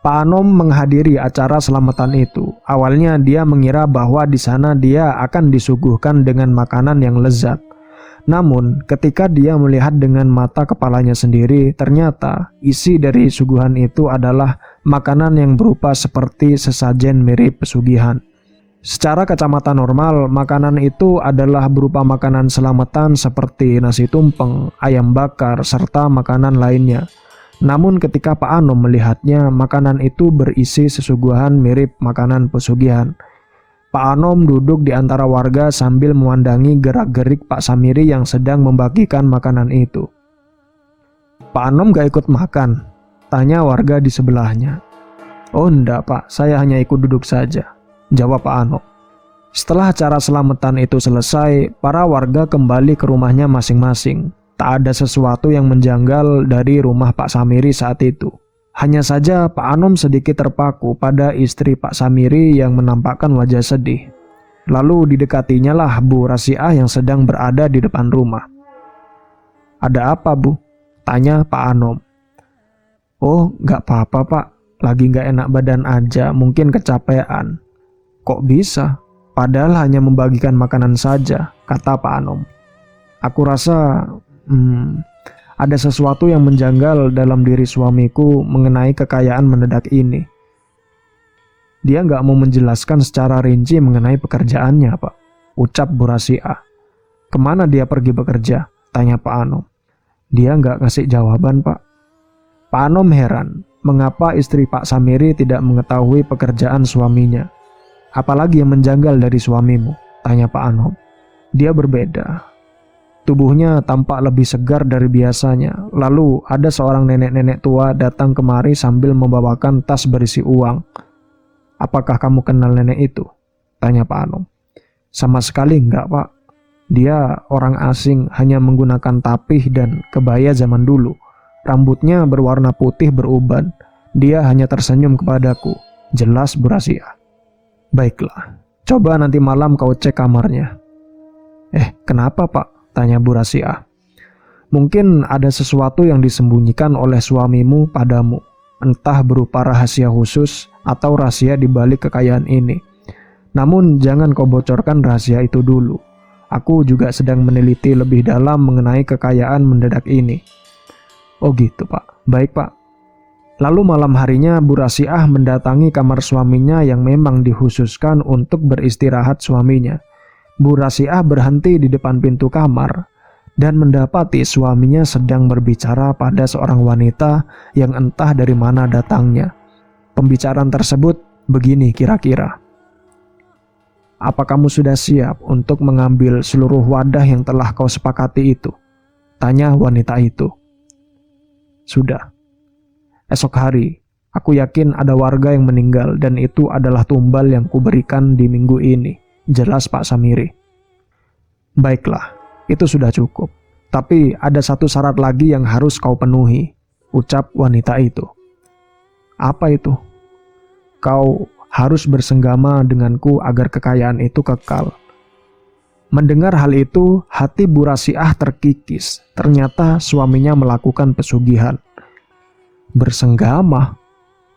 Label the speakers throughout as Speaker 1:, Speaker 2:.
Speaker 1: Pak Anom menghadiri acara selamatan itu. Awalnya dia mengira bahwa di sana dia akan disuguhkan dengan makanan yang lezat. Namun, ketika dia melihat dengan mata kepalanya sendiri, ternyata isi dari suguhan itu adalah makanan yang berupa seperti sesajen mirip pesugihan. Secara kacamata normal, makanan itu adalah berupa makanan selamatan seperti nasi tumpeng, ayam bakar, serta makanan lainnya. Namun ketika Pak Anom melihatnya, makanan itu berisi sesuguhan mirip makanan pesugihan. Pak Anom duduk di antara warga sambil memandangi gerak-gerik Pak Samiri yang sedang membagikan makanan itu. "Pak Anom gak ikut makan?" tanya warga di sebelahnya. "Oh enggak Pak, saya hanya ikut duduk saja," jawab Pak Anom. Setelah acara selamatan itu selesai, para warga kembali ke rumahnya masing-masing. Tak ada sesuatu yang menjanggal dari rumah Pak Samiri saat itu. Hanya saja Pak Anom sedikit terpaku pada istri Pak Samiri yang menampakkan wajah sedih. Lalu didekatinya lah Bu Rasiah yang sedang berada di depan rumah. "Ada apa Bu?" tanya Pak Anom. "Oh gak apa-apa Pak, lagi gak enak badan aja, mungkin kecapean." "Kok bisa? Padahal hanya membagikan makanan saja," kata Pak Anom. "Aku rasa ada sesuatu yang menjanggal dalam diri suamiku mengenai kekayaan mendadak ini. Dia nggak mau menjelaskan secara rinci mengenai pekerjaannya, Pak," ucap Bu Rasiah. "Kemana dia pergi bekerja?" tanya Pak Anom. "Dia nggak ngasih jawaban, Pak." Pak Anom heran, mengapa istri Pak Samiri tidak mengetahui pekerjaan suaminya. "Apalagi yang menjanggal dari suamimu?" tanya Pak Anom. "Dia berbeda. Tubuhnya tampak lebih segar dari biasanya. Lalu ada seorang nenek-nenek tua datang kemari sambil membawakan tas berisi uang." "Apakah kamu kenal nenek itu?" tanya Pak Anom. "Sama sekali enggak Pak. Dia orang asing, hanya menggunakan tapih dan kebaya zaman dulu. Rambutnya berwarna putih beruban. Dia hanya tersenyum kepadaku," jelas Bu Rasiah. "Baiklah, coba nanti malam kau cek kamarnya." Kenapa Pak?" tanya Bu Rasiah. "Mungkin ada sesuatu yang disembunyikan oleh suamimu padamu, entah berupa rahasia khusus atau rahasia di balik kekayaan ini. Namun jangan kau bocorkan rahasia itu dulu. Aku juga sedang meneliti lebih dalam mengenai kekayaan mendadak ini." "Oh gitu Pak, baik Pak." Lalu malam harinya Bu Rasiah mendatangi kamar suaminya yang memang dikhususkan untuk beristirahat suaminya. Bu Rasiah berhenti di depan pintu kamar dan mendapati suaminya sedang berbicara pada seorang wanita yang entah dari mana datangnya. Pembicaraan tersebut begini kira-kira. "Apa kamu sudah siap untuk mengambil seluruh wadah yang telah kau sepakati itu?" tanya wanita itu. "Sudah. Esok hari, aku yakin ada warga yang meninggal dan itu adalah tumbal yang kuberikan di minggu ini," jelas Pak Samiri. "Baiklah, itu sudah cukup. Tapi ada satu syarat lagi yang harus kau penuhi," ucap wanita itu. "Apa itu?" "Kau harus bersenggama denganku agar kekayaan itu kekal." Mendengar hal itu, hati Bu Rasiah terkikis. Ternyata suaminya melakukan pesugihan. "Bersenggama?"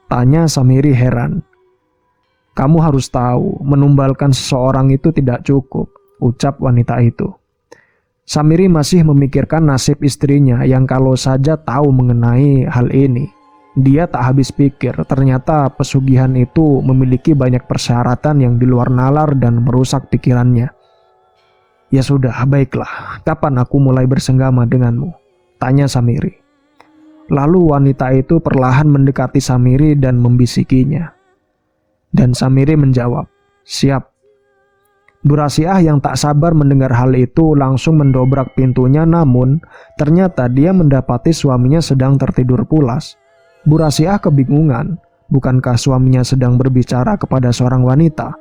Speaker 1: tanya Samiri heran. "Kamu harus tahu, menumbalkan seseorang itu tidak cukup," ucap wanita itu. Samiri masih memikirkan nasib istrinya yang kalau saja tahu mengenai hal ini. Dia tak habis pikir, ternyata pesugihan itu memiliki banyak persyaratan yang di luar nalar dan merusak pikirannya. "Ya sudah, baiklah. Kapan aku mulai bersenggama denganmu?" tanya Samiri. Lalu wanita itu perlahan mendekati Samiri dan membisikinya. Dan Samiri menjawab, "Siap." Bu Rasiah yang tak sabar mendengar hal itu langsung mendobrak pintunya, namun ternyata dia mendapati suaminya sedang tertidur pulas. Bu Rasiah kebingungan, bukankah suaminya sedang berbicara kepada seorang wanita?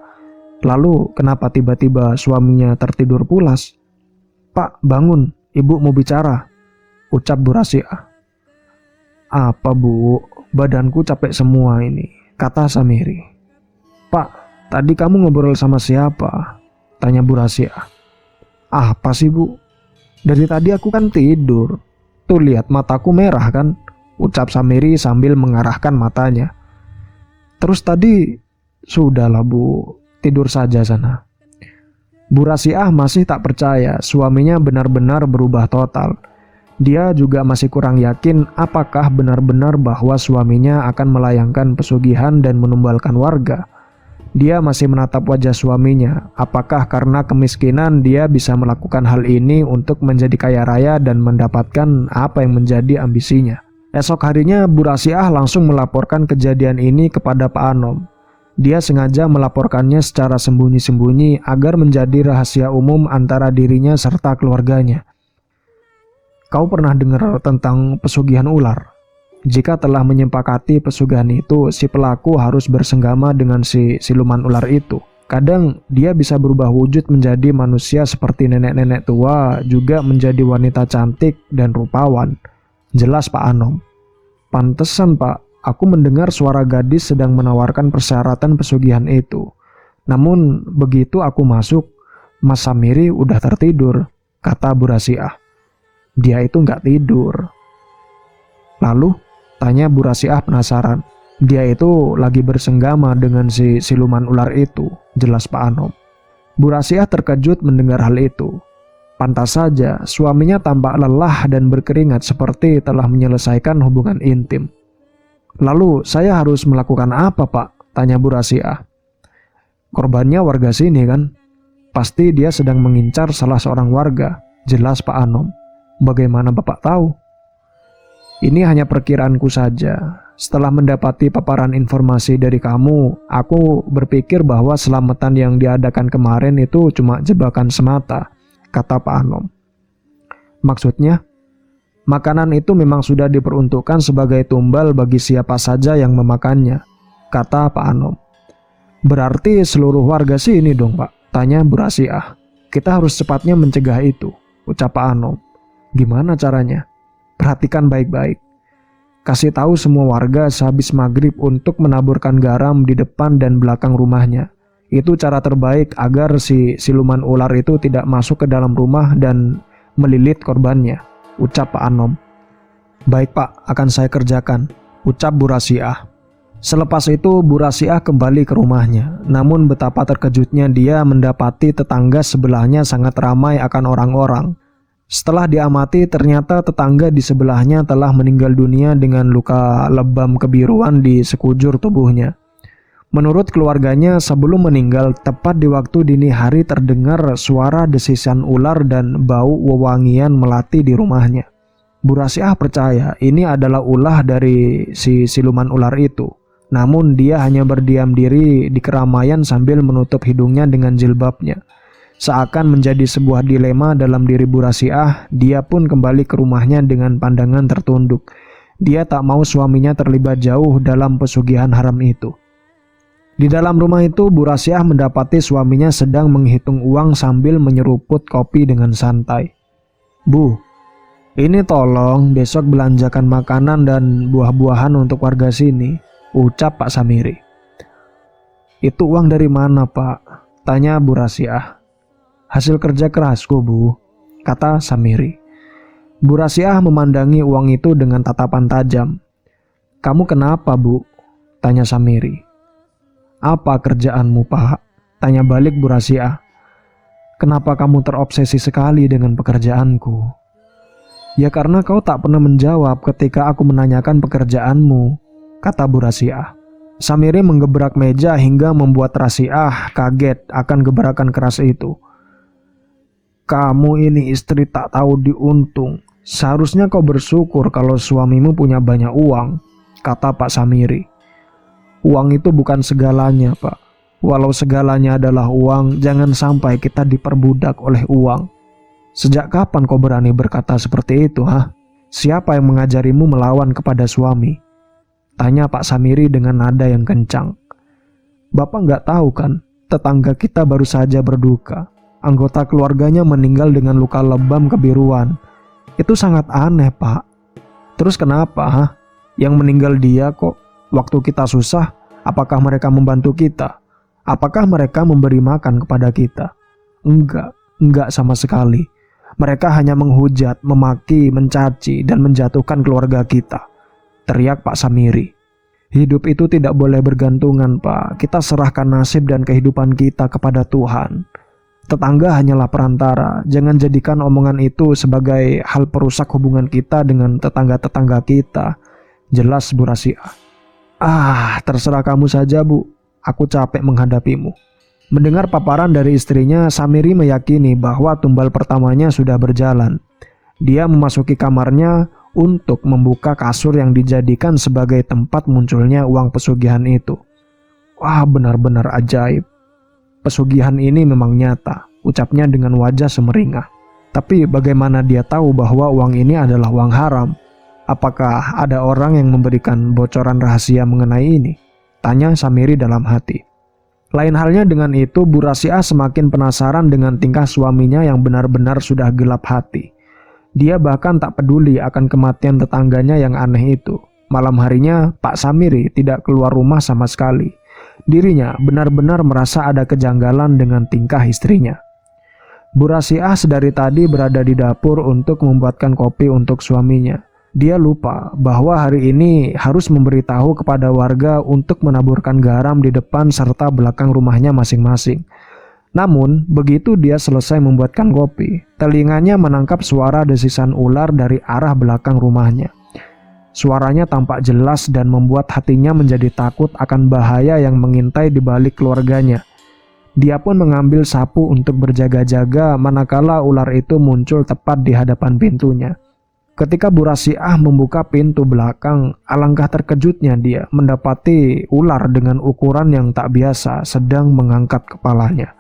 Speaker 1: Lalu kenapa tiba-tiba suaminya tertidur pulas? "Pak, bangun, ibu mau bicara," ucap Bu Rasiah. "Apa Bu, badanku capek semua ini," kata Samiri. "Pak, tadi kamu ngobrol sama siapa?" tanya Bu Rasiah. "Apa sih Bu? Dari tadi aku kan tidur. Tuh lihat mataku merah kan?" ucap Samiri sambil mengarahkan matanya. Terus tadi, sudahlah Bu, tidur saja sana. Bu Rasiah masih tak percaya suaminya benar-benar berubah total. Dia juga masih kurang yakin apakah benar-benar bahwa suaminya akan melayangkan pesugihan dan menumbalkan warga. Dia masih menatap wajah suaminya. Apakah karena kemiskinan dia bisa melakukan hal ini untuk menjadi kaya raya dan mendapatkan apa yang menjadi ambisinya? Esok harinya Bu Rasiah langsung melaporkan kejadian ini kepada Pak Anom. Dia sengaja melaporkannya secara sembunyi-sembunyi agar menjadi rahasia umum antara dirinya serta keluarganya. Kau pernah dengar tentang pesugihan ular? Jika telah menyepakati pesugihan itu, si pelaku harus bersenggama dengan si siluman ular itu. Kadang dia bisa berubah wujud menjadi manusia seperti nenek-nenek tua, juga menjadi wanita cantik dan rupawan. Jelas Pak Anom. Pantesan Pak, aku mendengar suara gadis sedang menawarkan persyaratan pesugihan itu. Namun begitu aku masuk, Mas Samiri udah tertidur, kata Bu Rasiah. Dia itu nggak tidur. Lalu, tanya Bu Rasiah penasaran. Dia itu lagi bersenggama dengan si siluman ular itu, jelas Pak Anom. Bu Rasiah terkejut mendengar hal itu. Pantas saja suaminya tampak lelah dan berkeringat seperti telah menyelesaikan hubungan intim. Lalu saya harus melakukan apa Pak? Tanya Bu Rasiah. Korbannya warga sini kan? Pasti dia sedang mengincar salah seorang warga, jelas Pak Anom. Bagaimana Bapak tahu? Ini hanya perkiraanku saja. Setelah mendapati paparan informasi dari kamu, aku berpikir bahwa selamatan yang diadakan kemarin itu cuma jebakan semata, kata Pak Anom. Maksudnya? Makanan itu memang sudah diperuntukkan sebagai tumbal bagi siapa saja yang memakannya, kata Pak Anom. Berarti seluruh warga sini dong Pak, tanya Bu Rasiah. Kita harus cepatnya mencegah itu, ucap Pak Anom. Gimana caranya? Perhatikan baik-baik. Kasih tahu semua warga sehabis maghrib untuk menaburkan garam di depan dan belakang rumahnya. Itu cara terbaik agar si siluman ular itu tidak masuk ke dalam rumah dan melilit korbannya, ucap Pak Anom. Baik Pak, akan saya kerjakan, ucap Bu Rasiah. Selepas itu Bu Rasiah kembali ke rumahnya. Namun betapa terkejutnya dia mendapati tetangga sebelahnya sangat ramai akan orang-orang. Setelah diamati, ternyata tetangga di sebelahnya telah meninggal dunia dengan luka lebam kebiruan di sekujur tubuhnya. Menurut keluarganya, sebelum meninggal, tepat di waktu dini hari terdengar suara desisan ular dan bau wewangian melati di rumahnya. Bu Rasiah percaya ini adalah ulah dari si siluman ular itu. Namun dia hanya berdiam diri di keramaian sambil menutup hidungnya dengan jilbabnya. Seakan menjadi sebuah dilema dalam diri Bu Rasiah, dia pun kembali ke rumahnya dengan pandangan tertunduk. Dia tak mau suaminya terlibat jauh dalam pesugihan haram itu. Di dalam rumah itu, Bu Rasiah mendapati suaminya sedang menghitung uang sambil menyeruput kopi dengan santai. Bu, ini tolong besok belanjakan makanan dan buah-buahan untuk warga sini, ucap Pak Samiri. Itu uang dari mana Pak? Tanya Bu Rasiah. Hasil kerja kerasku Bu, kata Samiri. Bu Rasiah memandangi uang itu dengan tatapan tajam. Kamu kenapa Bu? Tanya Samiri. Apa kerjaanmu Pak? Tanya balik Bu Rasiah. Kenapa kamu terobsesi sekali dengan pekerjaanku? Ya karena kau tak pernah menjawab ketika aku menanyakan pekerjaanmu, kata Bu Rasiah. Samiri menggebrak meja hingga membuat Rasiah kaget akan gebrakan keras itu. Kamu ini istri tak tahu diuntung. Seharusnya kau bersyukur kalau suamimu punya banyak uang, kata Pak Samiri. Uang itu bukan segalanya Pak. Walau segalanya adalah uang, jangan sampai kita diperbudak oleh uang. Sejak kapan kau berani berkata seperti itu, ha? Siapa yang mengajarimu melawan kepada suami? Tanya Pak Samiri dengan nada yang kencang. Bapak nggak tahu kan, tetangga kita baru saja berduka. Anggota keluarganya meninggal dengan luka lebam kebiruan. Itu sangat aneh Pak. Terus kenapa, ha? Yang meninggal dia kok. Waktu kita susah, apakah mereka membantu kita? Apakah mereka memberi makan kepada kita? Enggak sama sekali. Mereka hanya menghujat, memaki, mencaci, dan menjatuhkan keluarga kita, teriak Pak Samiri. Hidup itu tidak boleh bergantungan, Pak. Kita serahkan nasib dan kehidupan kita kepada Tuhan. Tetangga hanyalah perantara. Jangan jadikan omongan itu sebagai hal perusak hubungan kita dengan tetangga-tetangga kita. Jelas Bu Rasia. Terserah kamu saja, Bu. Aku capek menghadapimu. Mendengar paparan dari istrinya, Samiri meyakini bahwa tumbal pertamanya sudah berjalan. Dia memasuki kamarnya untuk membuka kasur yang dijadikan sebagai tempat munculnya uang pesugihan itu. Wah, benar-benar ajaib. Pesugihan ini memang nyata, ucapnya dengan wajah semeringah. Tapi bagaimana dia tahu bahwa uang ini adalah uang haram? Apakah ada orang yang memberikan bocoran rahasia mengenai ini? Tanya Samiri dalam hati. Lain halnya dengan itu, Bu Rasia semakin penasaran dengan tingkah suaminya yang benar-benar sudah gelap hati. Dia bahkan tak peduli akan kematian tetangganya yang aneh itu. Malam harinya, Pak Samiri tidak keluar rumah sama sekali. Dirinya benar-benar merasa ada kejanggalan dengan tingkah istrinya. Bu Rasia sedari tadi berada di dapur untuk membuatkan kopi untuk suaminya. Dia lupa bahwa hari ini harus memberitahu kepada warga untuk menaburkan garam di depan serta belakang rumahnya masing-masing. Namun, begitu dia selesai membuatkan kopi, telinganya menangkap suara desisan ular dari arah belakang rumahnya. Suaranya tampak jelas dan membuat hatinya menjadi takut akan bahaya yang mengintai di balik keluarganya. Dia pun mengambil sapu untuk berjaga-jaga manakala ular itu muncul tepat di hadapan pintunya. Ketika Bu Rasia membuka pintu belakang, alangkah terkejutnya dia mendapati ular dengan ukuran yang tak biasa sedang mengangkat kepalanya.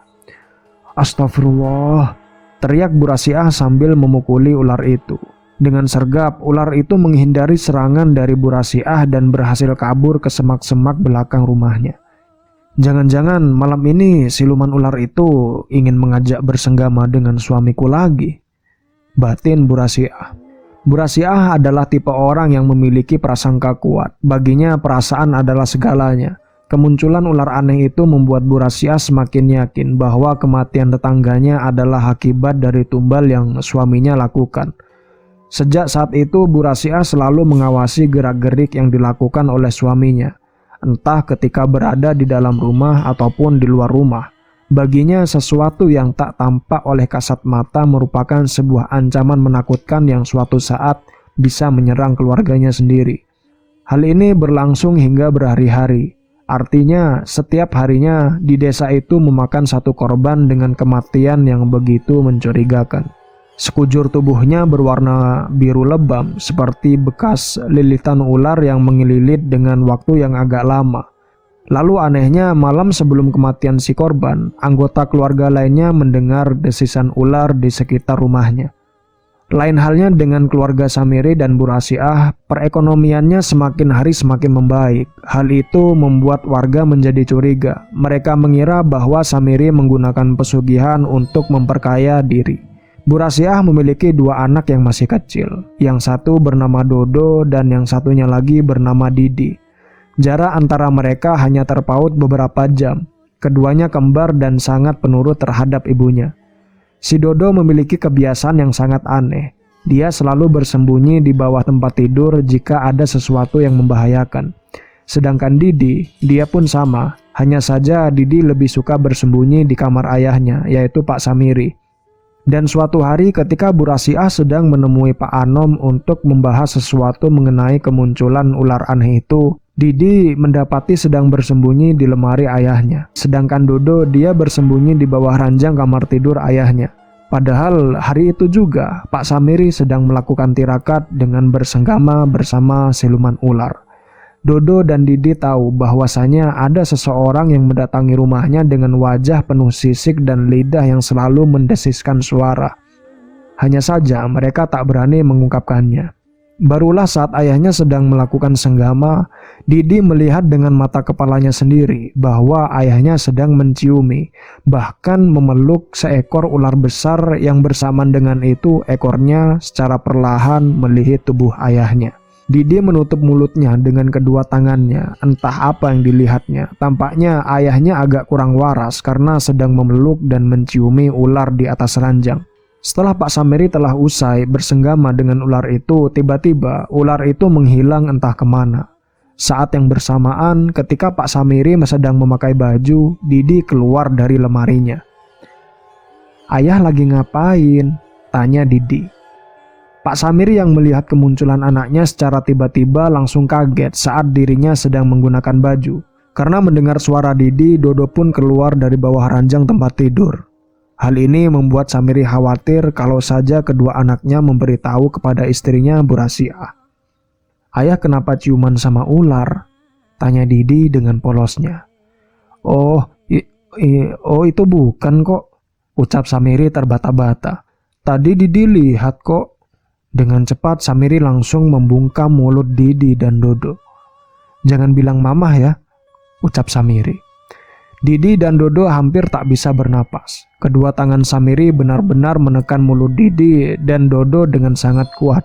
Speaker 1: Astagfirullah, teriak Bu Rasia sambil memukuli ular itu. Dengan sergap, ular itu menghindari serangan dari Bu Rasia dan berhasil kabur ke semak-semak belakang rumahnya. Jangan-jangan malam ini siluman ular itu ingin mengajak bersenggama dengan suamiku lagi, batin Bu Rasia. Bu Rasia adalah tipe orang yang memiliki prasangka kuat. Baginya perasaan adalah segalanya. Kemunculan ular aneh itu membuat Bu Rasia semakin yakin bahwa kematian tetangganya adalah akibat dari tumbal yang suaminya lakukan. Sejak saat itu Bu Rasia selalu mengawasi gerak-gerik yang dilakukan oleh suaminya, entah ketika berada di dalam rumah ataupun di luar rumah. Baginya sesuatu yang tak tampak oleh kasat mata merupakan sebuah ancaman menakutkan yang suatu saat bisa menyerang keluarganya sendiri. Hal ini berlangsung hingga berhari-hari. Artinya setiap harinya di desa itu memakan satu korban dengan kematian yang begitu mencurigakan. Sekujur tubuhnya berwarna biru lebam seperti bekas lilitan ular yang mengelilit dengan waktu yang agak lama. Lalu anehnya, malam sebelum kematian si korban, anggota keluarga lainnya mendengar desisan ular di sekitar rumahnya. Lain halnya dengan keluarga Samiri dan Bu Rasia, perekonomiannya semakin hari semakin membaik. Hal itu membuat warga menjadi curiga. Mereka mengira bahwa Samiri menggunakan pesugihan untuk memperkaya diri. Bu Rasia memiliki dua anak yang masih kecil. Yang satu bernama Dodo dan yang satunya lagi bernama Didi. Jarak antara mereka hanya terpaut beberapa jam. Keduanya kembar dan sangat penurut terhadap ibunya. Si Dodo memiliki kebiasaan yang sangat aneh. Dia selalu bersembunyi di bawah tempat tidur jika ada sesuatu yang membahayakan. Sedangkan Didi, dia pun sama. Hanya saja Didi lebih suka bersembunyi di kamar ayahnya, yaitu Pak Samiri. Dan suatu hari ketika Bu Rasia sedang menemui Pak Anom untuk membahas sesuatu mengenai kemunculan ular aneh itu, Didi mendapati sedang bersembunyi di lemari ayahnya. Sedangkan Dodo dia bersembunyi di bawah ranjang kamar tidur ayahnya. Padahal hari itu juga Pak Samiri sedang melakukan tirakat dengan bersenggama bersama siluman ular. Dodo dan Didi tahu bahwasanya ada seseorang yang mendatangi rumahnya dengan wajah penuh sisik dan lidah yang selalu mendesiskan suara. Hanya saja mereka tak berani mengungkapkannya. Barulah saat ayahnya sedang melakukan senggama, Didi melihat dengan mata kepalanya sendiri bahwa ayahnya sedang menciumi, bahkan memeluk seekor ular besar yang bersamaan dengan itu ekornya secara perlahan melihit tubuh ayahnya. Didi menutup mulutnya dengan kedua tangannya, entah apa yang dilihatnya. Tampaknya ayahnya agak kurang waras karena sedang memeluk dan menciumi ular di atas ranjang. Setelah Pak Samiri telah usai bersenggama dengan ular itu, tiba-tiba ular itu menghilang entah kemana. Saat yang bersamaan, ketika Pak Samiri sedang memakai baju, Didi keluar dari lemarinya. "Ayah lagi ngapain?" tanya Didi. Pak Samiri yang melihat kemunculan anaknya secara tiba-tiba langsung kaget saat dirinya sedang menggunakan baju. Karena mendengar suara Didi, Dodo pun keluar dari bawah ranjang tempat tidur. Hal ini membuat Samiri khawatir kalau saja kedua anaknya memberitahu kepada istrinya Bu Rasiah. "Ayah kenapa ciuman sama ular?" tanya Didi dengan polosnya. Oh itu bukan kok," ucap Samiri terbata-bata. "Tadi Didi lihat kok." Dengan cepat Samiri langsung membungkam mulut Didi dan Dodo. "Jangan bilang mamah ya," ucap Samiri. Didi dan Dodo hampir tak bisa bernapas. Kedua tangan Samiri benar-benar menekan mulut Didi dan Dodo dengan sangat kuat.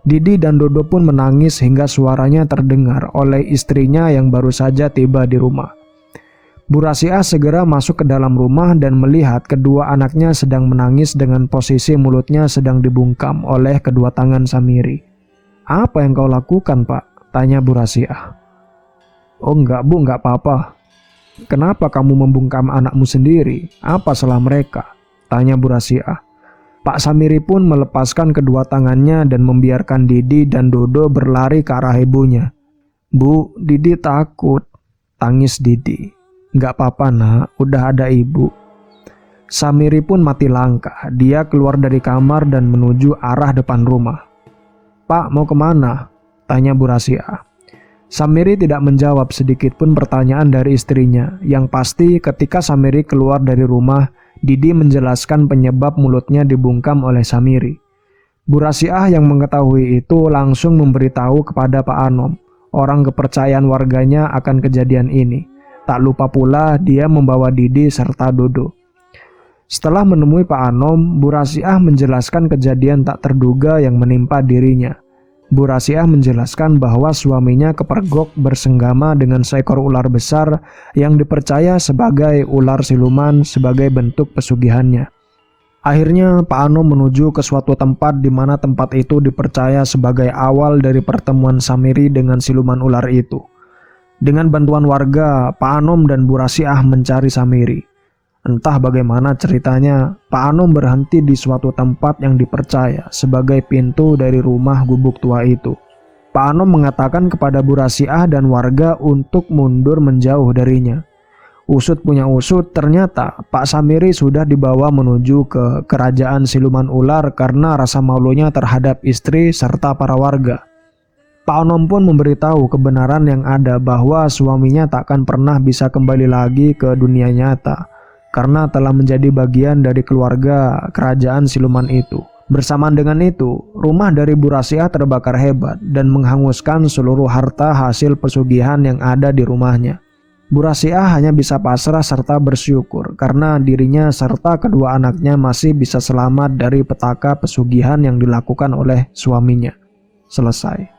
Speaker 1: Didi dan Dodo pun menangis hingga suaranya terdengar oleh istrinya yang baru saja tiba di rumah. Bu Rasiah segera masuk ke dalam rumah dan melihat kedua anaknya sedang menangis dengan posisi mulutnya sedang dibungkam oleh kedua tangan Samiri. "Apa yang kau lakukan, Pak?" tanya Bu Rasiah. "Oh enggak Bu, enggak apa-apa." "Kenapa kamu membungkam anakmu sendiri? Apa salah mereka?" tanya Bu Rasiah. Pak Samiri pun melepaskan kedua tangannya dan membiarkan Didi dan Dodo berlari ke arah ibunya. "Bu, Didi takut," tangis Didi. "Nggak apa-apa nak, udah ada ibu." Samiri pun mati langkah. Dia keluar dari kamar dan menuju arah depan rumah. "Pak, mau kemana?" tanya Bu Rasiah. Samiri tidak menjawab sedikit pun pertanyaan dari istrinya. Yang pasti ketika Samiri keluar dari rumah, Didi menjelaskan penyebab mulutnya dibungkam oleh Samiri. Bu Rasiah yang mengetahui itu langsung memberitahu kepada Pak Anom, orang kepercayaan warganya akan kejadian ini. Tak lupa pula dia membawa Didi serta Dodo. Setelah menemui Pak Anom, Bu Rasiah menjelaskan kejadian tak terduga yang menimpa dirinya. Bu Rasiah menjelaskan bahwa suaminya kepergok bersenggama dengan seekor ular besar yang dipercaya sebagai ular siluman sebagai bentuk pesugihannya. Akhirnya Pak Anom menuju ke suatu tempat di mana tempat itu dipercaya sebagai awal dari pertemuan Samiri dengan siluman ular itu. Dengan bantuan warga, Pak Anom dan Bu Rasiah mencari Samiri. Entah bagaimana ceritanya, Pak Anom berhenti di suatu tempat yang dipercaya sebagai pintu dari rumah gubuk tua itu. Pak Anom mengatakan kepada Bu Rasiah dan warga untuk mundur menjauh darinya. Usut punya usut, ternyata Pak Samiri sudah dibawa menuju ke kerajaan siluman ular karena rasa malunya terhadap istri serta para warga. Pak Anom pun memberitahu kebenaran yang ada bahwa suaminya takkan pernah bisa kembali lagi ke dunia nyata karena telah menjadi bagian dari keluarga kerajaan siluman itu. Bersamaan dengan itu, rumah dari Bu Rasiah terbakar hebat dan menghanguskan seluruh harta hasil pesugihan yang ada di rumahnya. Bu Rasiah hanya bisa pasrah serta bersyukur karena dirinya serta kedua anaknya masih bisa selamat dari petaka pesugihan yang dilakukan oleh suaminya. Selesai.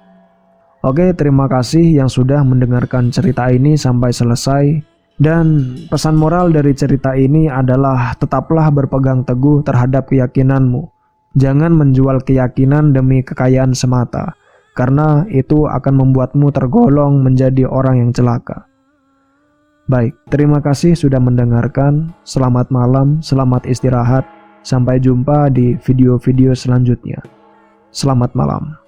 Speaker 1: Oke, terima kasih yang sudah mendengarkan cerita ini sampai selesai. Dan pesan moral dari cerita ini adalah tetaplah berpegang teguh terhadap keyakinanmu. Jangan menjual keyakinan demi kekayaan semata, karena itu akan membuatmu tergolong menjadi orang yang celaka. Baik, terima kasih sudah mendengarkan. Selamat malam, selamat istirahat. Sampai jumpa di video-video selanjutnya. Selamat malam.